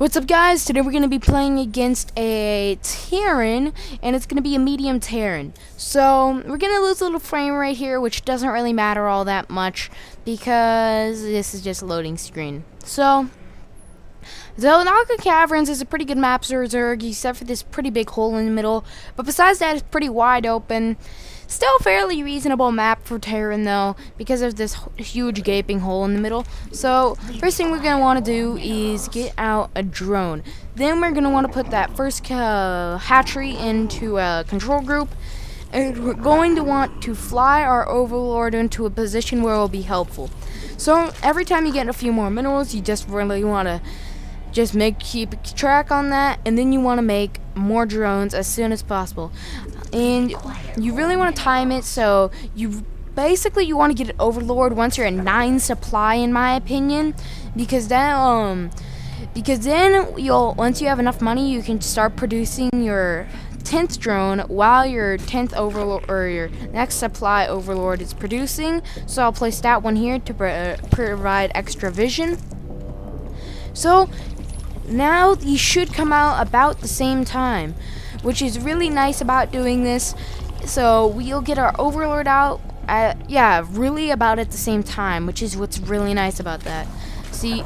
What's up, guys? Today we're going to be playing against a Terran, and it's going to be a medium Terran. So we're going to lose a little frame rate here, which doesn't really matter all that much because this is just a loading screen. So Zelnaga Caverns is a pretty good map for Zerg, except for this pretty big hole in the middle. But besides that, it's pretty wide open. Still fairly reasonable map for Terran though, because of this huge gaping hole in the middle. So first thing we're going to want to do is get out a drone. Then we're going to want to put that first hatchery into a control group. And we're going to want to fly our overlord into a position where it will be helpful. So every time you get a few more minerals, you just really want to keep track on that, and then you want to make more drones as soon as possible. And you really want to time it, so you want to get an overlord once you're at 9 supply, in my opinion, because then once you have enough money, you can start producing your 10th drone while your 10th overlord or your next supply overlord is producing. So I'll place that one here to provide extra vision. So now these should come out about the same time, which is really nice about doing this. So we'll get our overlord out really about at the same time, which is what's really nice about that. See,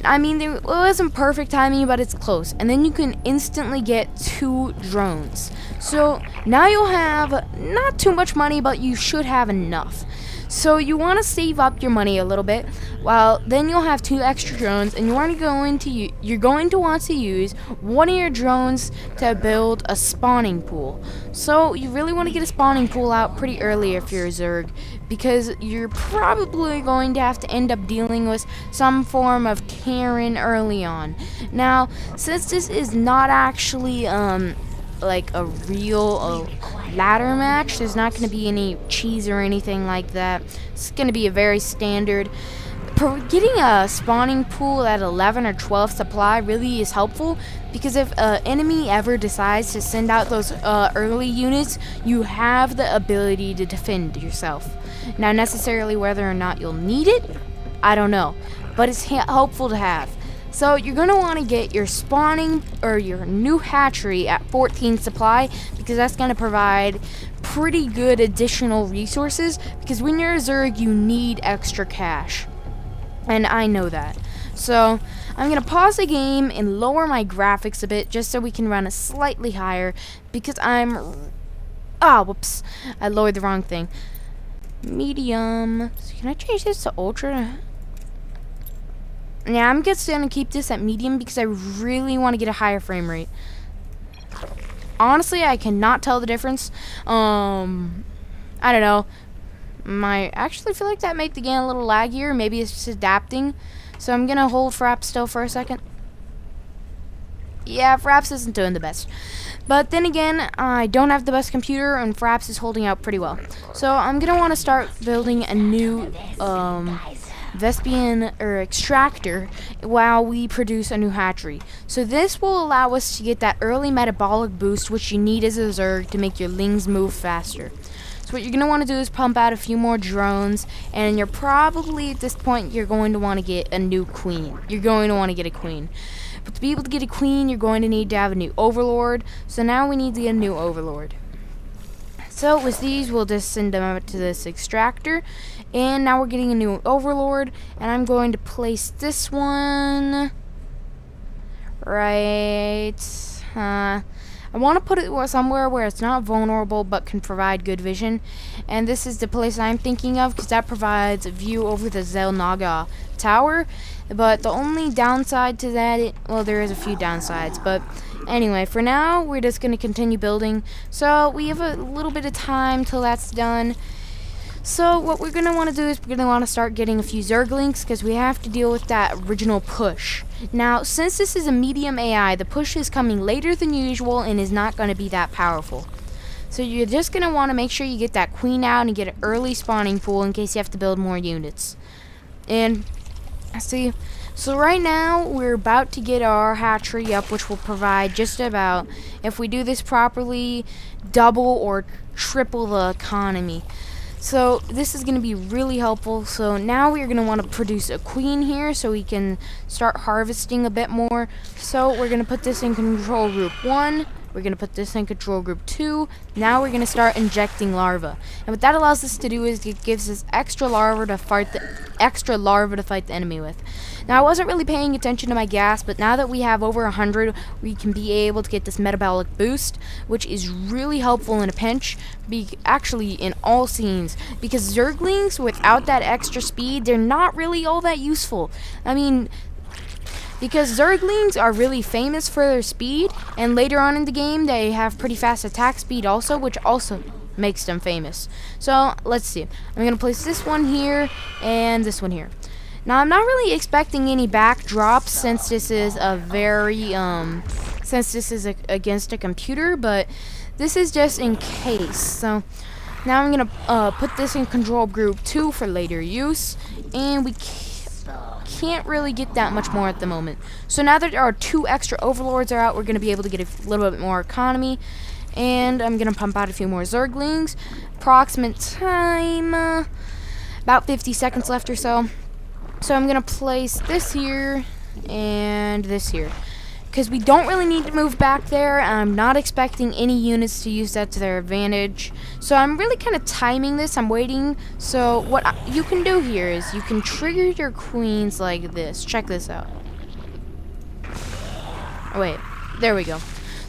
I mean, it wasn't perfect timing, but it's close. And then you can instantly get 2 drones. So now you'll have not too much money, but you should have enough. So you want to save up your money a little bit. Well, then you'll have 2 extra drones, and you're going to want to use one of your drones to build a spawning pool. So you really want to get a spawning pool out pretty early if you're a Zerg, because you're probably going to have to end up dealing with some form of Terran early on. Now, since this is not actually like a real ladder match, there's not going to be any cheese or anything like that. It's going to be a very standard. Getting a spawning pool at 11 or 12 supply really is helpful, because if an enemy ever decides to send out those early units, you have the ability to defend yourself. Now, necessarily whether or not you'll need it, I don't know, but it's helpful to have. So you're going to want to get your spawning or your new hatchery at 14 supply, because that's going to provide pretty good additional resources, because when you're a Zerg, you need extra cash. And I know that. So I'm going to pause the game and lower my graphics a bit just so we can run a slightly higher, because whoops. I lowered the wrong thing. Medium. So can I change this to ultra? Yeah, I'm just going to keep this at medium because I really want to get a higher frame rate. Honestly, I cannot tell the difference. I don't know. I actually feel like that made the game a little laggier. Maybe it's just adapting. So I'm going to hold Fraps still for a second. Yeah, Fraps isn't doing the best. But then again, I don't have the best computer, and Fraps is holding out pretty well. So I'm going to want to start building a new Vespian or extractor while we produce a new hatchery. So this will allow us to get that early metabolic boost, which you need as a Zerg to make your lings move faster. So what you're going to want to do is pump out a few more drones, and you're probably at this point you're going to want to get a new queen. You're going to want to get a queen. But to be able to get a queen, you're going to need to have a new overlord. So now we need to get a new overlord. So with these, we'll just send them out to this extractor. And now we're getting a new overlord, and I'm going to place this one right. I want to put it somewhere where it's not vulnerable but can provide good vision. And this is the place I'm thinking of, because that provides a view over the Zelnaga tower. But the only downside to that, well, there is a few downsides, but anyway, for now, we're just going to continue building. So we have a little bit of time till that's done. So what we're going to want to do is we're going to want to start getting a few Zerglings, because we have to deal with that original push. Now, since this is a medium AI, the push is coming later than usual and is not going to be that powerful. So you're just going to want to make sure you get that queen out and get an early spawning pool in case you have to build more units. And see, so right now we're about to get our hatchery up, which will provide just about, if we do this properly, double or triple the economy. So this is going to be really helpful. So now we're going to want to produce a queen here so we can start harvesting a bit more. So we're going to put this in control group 1. We're going to put this in control group 2. Now we're going to start injecting larvae. And what that allows us to do is it gives us extra larvae to fight the enemy with. Now I wasn't really paying attention to my gas, but now that we have over 100, we can be able to get this metabolic boost, which is really helpful in a pinch, actually in all scenes, because Zerglings without that extra speed, they're not really all that useful. I mean, because Zerglings are really famous for their speed, and later on in the game they have pretty fast attack speed also, which also makes them famous. So let's see, I'm going to place this one here and this one here. Now I'm not really expecting any backdrops since this is against a computer, but this is just in case. So now I'm going to put this in control group 2 for later use, and we can't really get that much more at the moment. So now that our 2 extra overlords are out, we're going to be able to get a little bit more economy, and I'm going to pump out a few more Zerglings. Approximate time, about 50 seconds left or so. So I'm going to place this here and this here, because we don't really need to move back there. I'm not expecting any units to use that to their advantage. So I'm really kind of timing this. I'm waiting. So what you can do here is you can trigger your queens like this. Check this out. Oh, wait. There we go.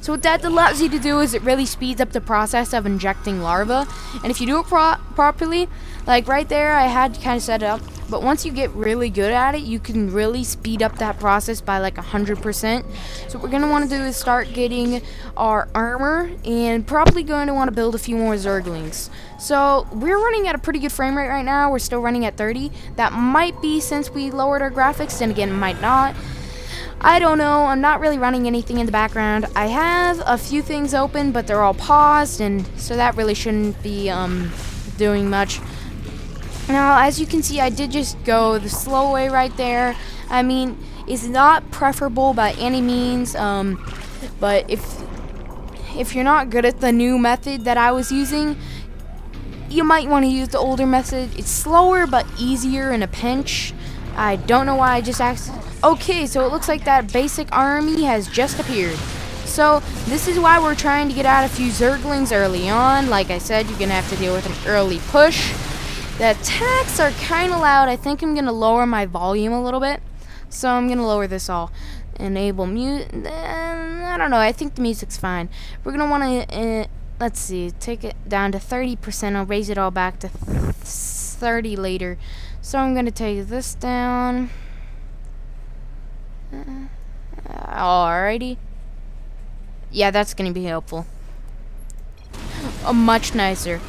So what that allows you to do is it really speeds up the process of injecting larvae. And if you do it properly, like right there, I had to kind of set it up. But once you get really good at it, you can really speed up that process by like 100%. So what we're going to want to do is start getting our armor, and probably going to want to build a few more Zerglings. So we're running at a pretty good frame rate right now. We're still running at 30. That might be since we lowered our graphics, and again, might not. I don't know. I'm not really running anything in the background. I have a few things open, but they're all paused, and so that really shouldn't be doing much. Now, as you can see, I did just go the slow way right there. I mean, it's not preferable by any means, but if you're not good at the new method that I was using, you might want to use the older method. It's slower but easier in a pinch. I don't know why I just asked. Okay, so it looks like that basic army has just appeared. So this is why we're trying to get out a few Zerglings early on. Like I said, you're going to have to deal with an early push. The attacks are kind of loud. I think I'm going to lower my volume a little bit. So I'm going to lower this all. Enable music. I don't know. I think the music's fine. We're going to want to, let's see, take it down to 30%. I'll raise it all back to 30 later. So I'm going to take this down. Alrighty. Yeah, that's going to be helpful. Much nicer.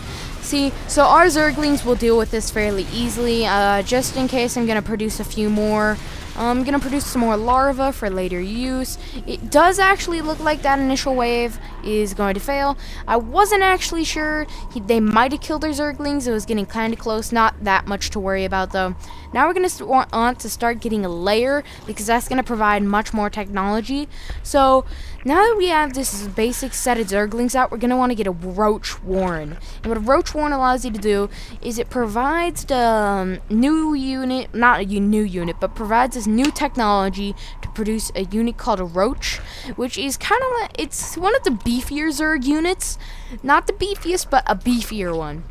See, so our Zerglings will deal with this fairly easily. Just in case, I'm going to produce a few more. I'm going to produce some more larvae for later use. It does actually look like that initial wave is going to fail. I wasn't actually sure. They might have killed their Zerglings. It was getting kind of close. Not that much to worry about, though. Now we're going to want to start getting a layer, because that's going to provide much more technology. So now that we have this basic set of Zerglings out, we're going to want to get a Roach Warren. And what a Roach Warren allows you to do is it provides the new unit, not a new unit, but provides this new technology to produce a unit called a Roach, which is kind of like, it's one of the beefier Zerg units. Not the beefiest, but a beefier one.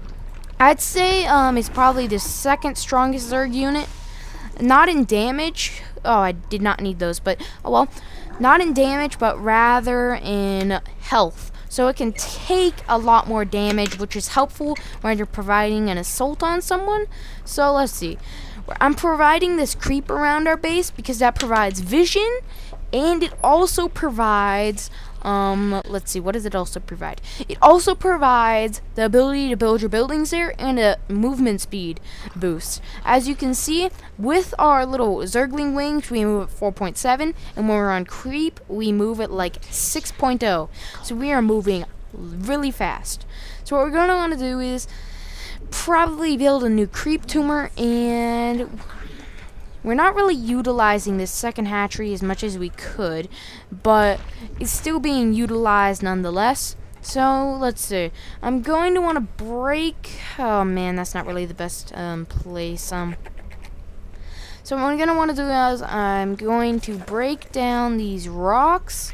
I'd say it's probably the second strongest Zerg unit. Not in damage. Oh, I did not need those, but oh well. Not in damage, but rather in health. So it can take a lot more damage, which is helpful when you're providing an assault on someone. So let's see. I'm providing this creep around our base because that provides vision, and it also provides let's see, what does it also provide? It also provides the ability to build your buildings there and a movement speed boost. As you can see, with our little Zergling wings, we move at 4.7, and when we're on creep, we move at like 6.0. So we are moving really fast. So what we're going to want to do is probably build a new creep tumor, and we're not really utilizing this second hatchery as much as we could, but it's still being utilized nonetheless. So let's see. I'm going to want to break. Oh man, that's not really the best place. So what I'm gonna want to do is I'm going to break down these rocks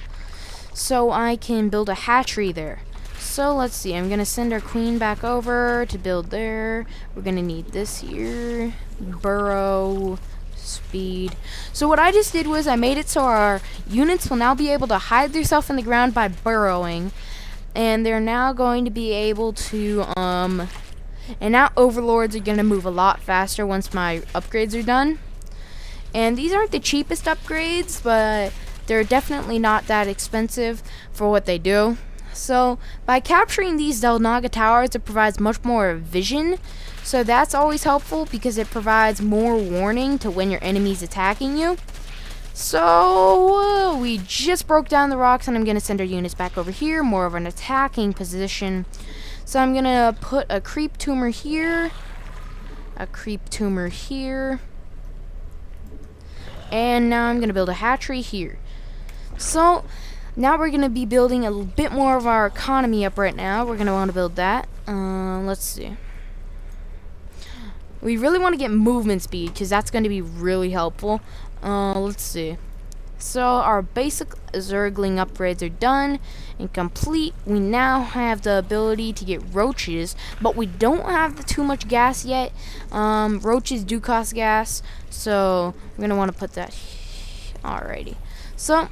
so I can build a hatchery there. So let's see. I'm gonna send our queen back over to build there. We're gonna need this here. Burrow. Speed. So what I just did was I made it so our units will now be able to hide themselves in the ground by burrowing, and they're now going to be able to and now overlords are going to move a lot faster once my upgrades are done. And these aren't the cheapest upgrades, but they're definitely not that expensive for what they do. So by capturing these Delnaga towers, it provides much more vision. So that's always helpful because it provides more warning to when your enemy's attacking you. So we just broke down the rocks, and I'm going to send our units back over here, more of an attacking position. So I'm going to put a creep tumor here, a creep tumor here, and now I'm going to build a hatchery here. So now we're going to be building a bit more of our economy up right now. We're going to want to build that. Let's see. We really want to get movement speed because that's going to be really helpful. Let's see. So our basic Zergling upgrades are done and complete. We now have the ability to get roaches, but we don't have too much gas yet. Roaches do cost gas, so we're going to want to put that. Alrighty. So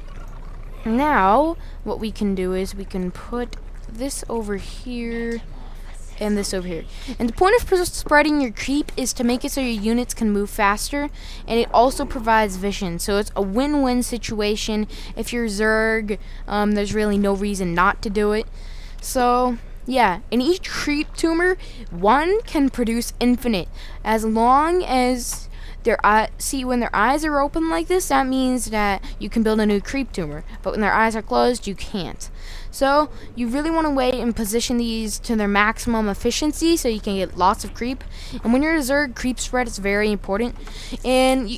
now what we can do is we can put this over here and this over here. And the point of spreading your creep is to make it so your units can move faster, and it also provides vision. So it's a win-win situation. If you're Zerg, there's really no reason not to do it. So yeah, in each creep tumor, one can produce infinite as long as when their eyes are open like this, that means that you can build a new creep tumor. But when their eyes are closed, you can't. So you really want to wait and position these to their maximum efficiency so you can get lots of creep. And when you're a Zerg, creep spread is very important. And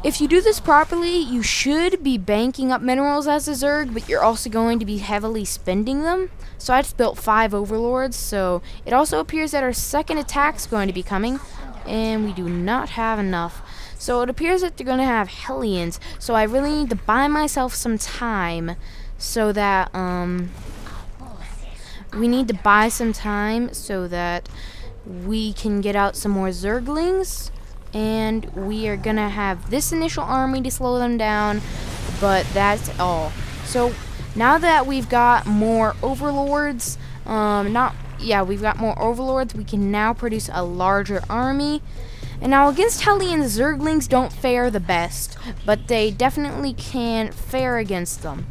if you do this properly, you should be banking up minerals as a Zerg, but you're also going to be heavily spending them. So I just built 5 overlords. So it also appears that our second attack's going to be coming, and we do not have enough. So it appears that they're going to have Hellions. So I really need to buy myself some time so that we need to buy some time so that we can get out some more Zerglings, and we are going to have this initial army to slow them down, but that's all. So now that we've got more overlords, we've got more overlords, we can now produce a larger army. And now against Hellions, Zerglings don't fare the best, but they definitely can fare against them.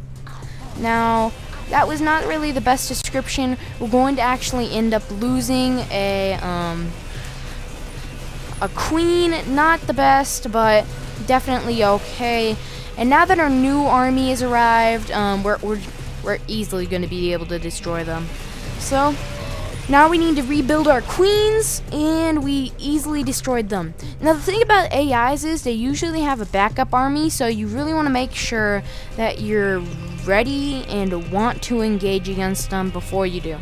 Now, that was not really the best description. We're going to actually end up losing a queen. Not the best, but definitely okay. And now that our new army has arrived, we're easily going to be able to destroy them. So now we need to rebuild our queens, and we easily destroyed them. Now the thing about AIs is they usually have a backup army, so you really want to make sure that you're ready and want to engage against them before you do.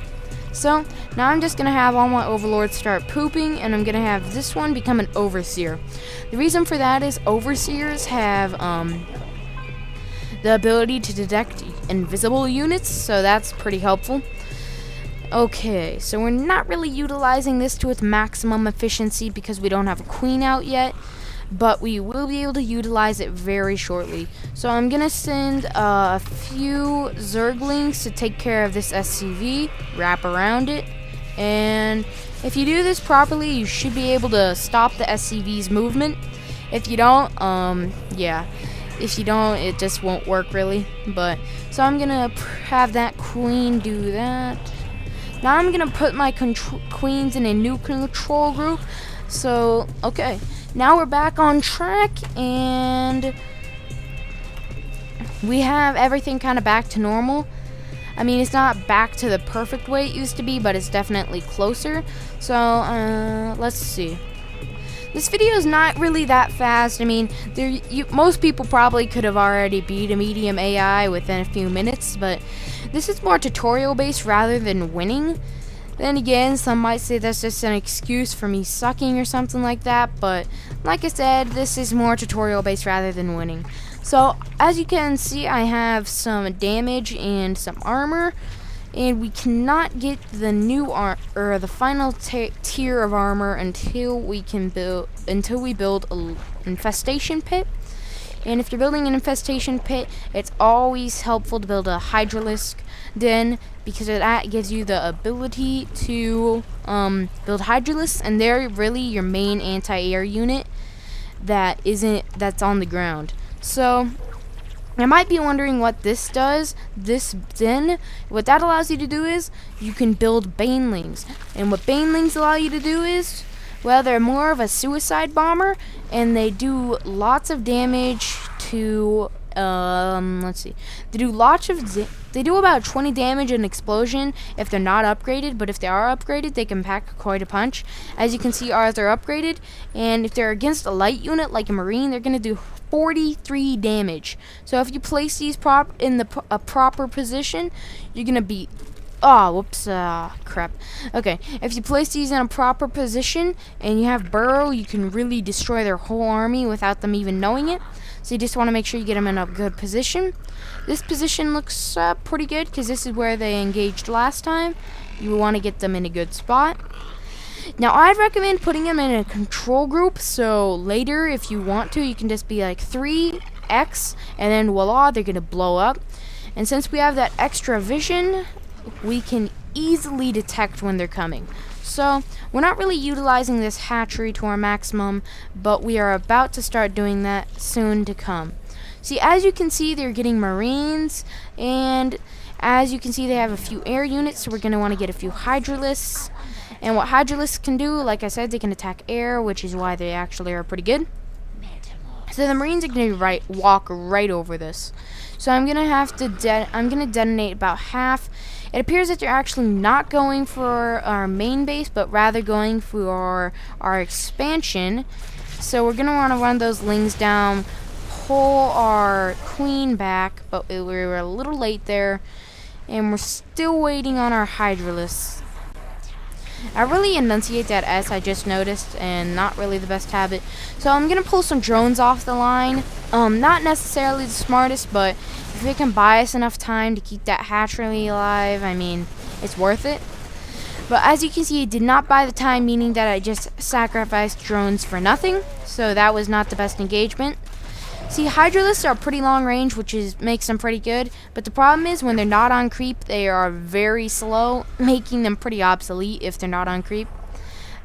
So now I'm just going to have all my overlords start pooping, and I'm going to have this one become an overseer. The reason for that is overseers have the ability to detect invisible units, so that's pretty helpful. Okay, so we're not really utilizing this to its maximum efficiency because we don't have a queen out yet, but we will be able to utilize it very shortly. So I'm going to send a few Zerglings to take care of this SCV, wrap around it, and if you do this properly, you should be able to stop the SCV's movement. If you don't, if you don't, it just won't work really. But so I'm going to have that queen do that. Now I'm going to put my queens in a new control group. So, okay. Now we're back on track, and we have everything kind of back to normal. I mean, it's not back to the perfect way it used to be, but it's definitely closer. So, let's see. This video is not really that fast. I mean, most people probably could have already beat a medium AI within a few minutes, but This is more tutorial based rather than winning. Then again, some might say that's just an excuse for me sucking or something like that, but like I said, this is more tutorial based rather than winning. So as you can see, I have some damage and some armor, and we cannot get the new or the final tier of armor until we build an infestation pit. And if you're building an infestation pit, it's always helpful to build a hydralisk den, because that gives you the ability to build hydralisks, and they're really your main anti-air unit that's on the ground. So you might be wondering what this does. This den, what that allows you to do is you can build banelings, and what banelings allow you to do is, well, they're more of a suicide bomber, and they do lots of damage to, let's see. They do about 20 damage an explosion if they're not upgraded, but if they are upgraded, they can pack quite a punch. As you can see, ours are upgraded, and if they're against a light unit like a marine, they're going to do 43 damage. So if you place these in a proper position, you're going to be... Oh, whoops, crap. Okay, if you place these in a proper position and you have burrow, you can really destroy their whole army without them even knowing it. So you just want to make sure you get them in a good position. This position looks pretty good because this is where they engaged last time. You want to get them in a good spot. Now, I'd recommend putting them in a control group, so later, if you want to, you can just be like 3x, and then voila, they're going to blow up. And since we have that extra vision, we can easily detect when they're coming. So we're not really utilizing this hatchery to our maximum, but we are about to start doing that soon to come. See, as you can see, they're getting marines, and as you can see, they have a few air units, so we're going to want to get a few hydralisks. And what hydralisks can do, like I said, they can attack air, which is why they actually are pretty good. So the marines are going to walk right over this. So I'm going to have to detonate about half. It appears that they're actually not going for our main base, but rather going for our expansion. So we're going to want to run those lings down, pull our queen back, but we were a little late there, and we're still waiting on our hydralisks. I really enunciate that S, I just noticed, and not really the best habit. So I'm going to pull some drones off the line. Not necessarily the smartest, but if it can buy us enough time to keep that hatchery alive, I mean, it's worth it. But as you can see, it did not buy the time, meaning that I just sacrificed drones for nothing. So that was not the best engagement. See, hydralisks are pretty long range, which makes them pretty good, but the problem is when they're not on creep, they are very slow, making them pretty obsolete if they're not on creep.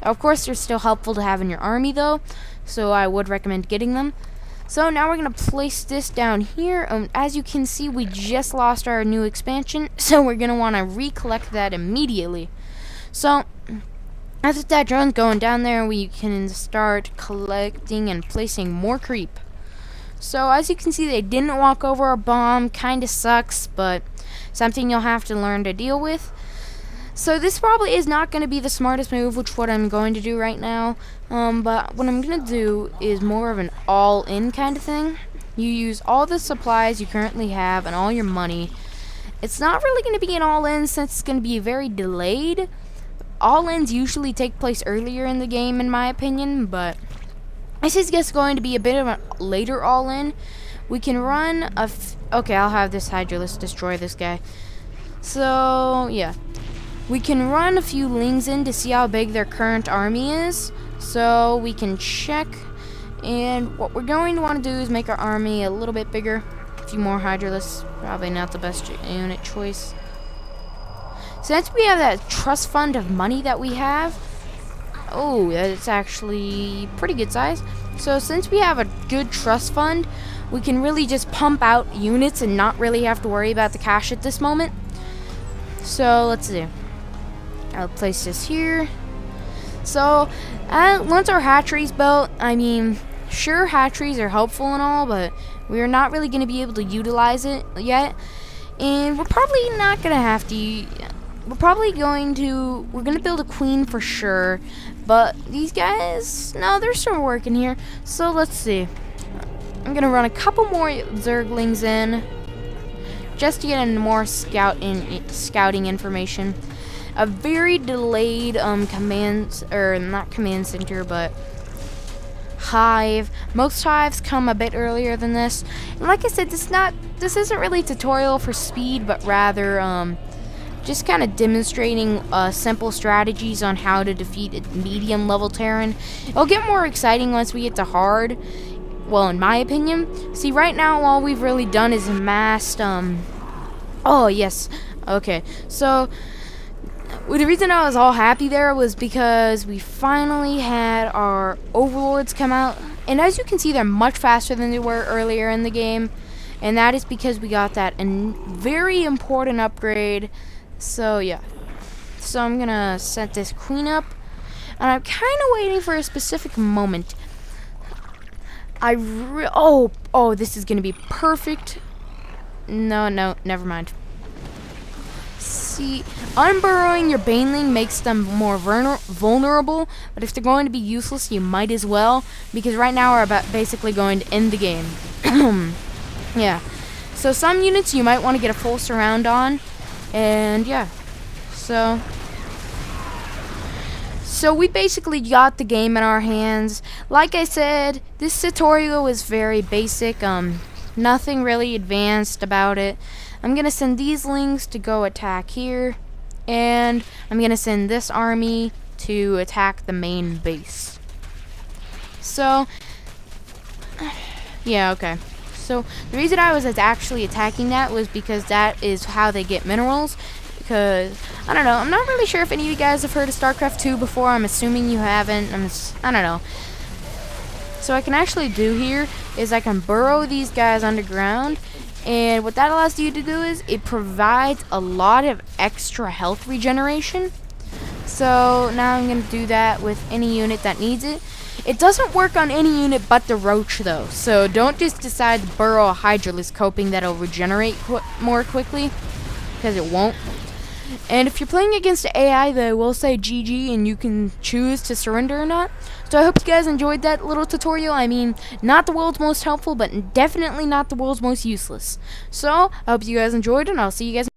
Of course, they're still helpful to have in your army though, so I would recommend getting them. So now we're going to place this down here. As you can see, we just lost our new expansion, so we're going to want to recollect that immediately. So after that drone's going down there, we can start collecting and placing more creep. So as you can see, they didn't walk over our bomb. Kinda sucks, but something you'll have to learn to deal with. So this probably is not going to be the smartest move, which what I'm going to do right now. But what I'm going to do is more of an all-in kind of thing. You use all the supplies you currently have and all your money. It's not really going to be an all-in since it's going to be very delayed. All-ins usually take place earlier in the game, in my opinion, but this is just going to be a bit of a later all-in. We can run okay, I'll have this hydralisk destroy this guy. So, yeah. We can run a few lings in to see how big their current army is. So, we can check. And what we're going to want to do is make our army a little bit bigger. A few more hydralisks. Probably not the best unit choice. Since we have that trust fund of money that we have, oh, it's actually pretty good size. So since we have a good trust fund, we can really just pump out units and not really have to worry about the cash at this moment. So let's see. I'll place this here. So once our hatchery's built, I mean, sure, hatcheries are helpful and all, but we're not really going to be able to utilize it yet. And we're probably not going to have to... We're going to build a queen for sure, but these guys, no, they're still working here. So let's see. I'm going to run a couple more Zerglings in, just to get into more scouting information. A very delayed not command center, but hive. Most hives come a bit earlier than this. And like I said, this isn't really a tutorial for speed, but rather just kind of demonstrating simple strategies on how to defeat a medium level Terran. It'll get more exciting once we get to hard. Well, in my opinion. See, right now all we've really done is amassed oh yes. Okay. So the reason I was all happy there was because we finally had our overlords come out, and as you can see, they're much faster than they were earlier in the game, and that is because we got that very important upgrade. So yeah, so I'm gonna set this queen up, and I'm kind of waiting for a specific moment. Oh, this is gonna be perfect. No, never mind. See, unburrowing your baneling makes them more vulnerable, but if they're going to be useless, you might as well, because right now we're basically going to end the game. Yeah, so some units you might want to get a full surround on, and yeah, so we basically got the game in our hands. Like I said, this tutorial is very basic, nothing really advanced about it. I'm gonna send these lings to go attack here, and I'm gonna send this army to attack the main base. So yeah, okay. So the reason I was actually attacking that was because that is how they get minerals. Because I don't know, I'm not really sure if any of you guys have heard of StarCraft 2 before. I'm assuming you haven't. I don't know. So what I can actually do here is I can burrow these guys underground. And what that allows you to do is it provides a lot of extra health regeneration. So now I'm going to do that with any unit that needs it. It doesn't work on any unit but the roach though. So don't just decide to burrow a hydralisk hoping that it'll regenerate more quickly, because it won't. And if you're playing against the AI, they will say GG and you can choose to surrender or not. So I hope you guys enjoyed that little tutorial. I mean, not the world's most helpful, but definitely not the world's most useless. So I hope you guys enjoyed, and I'll see you guys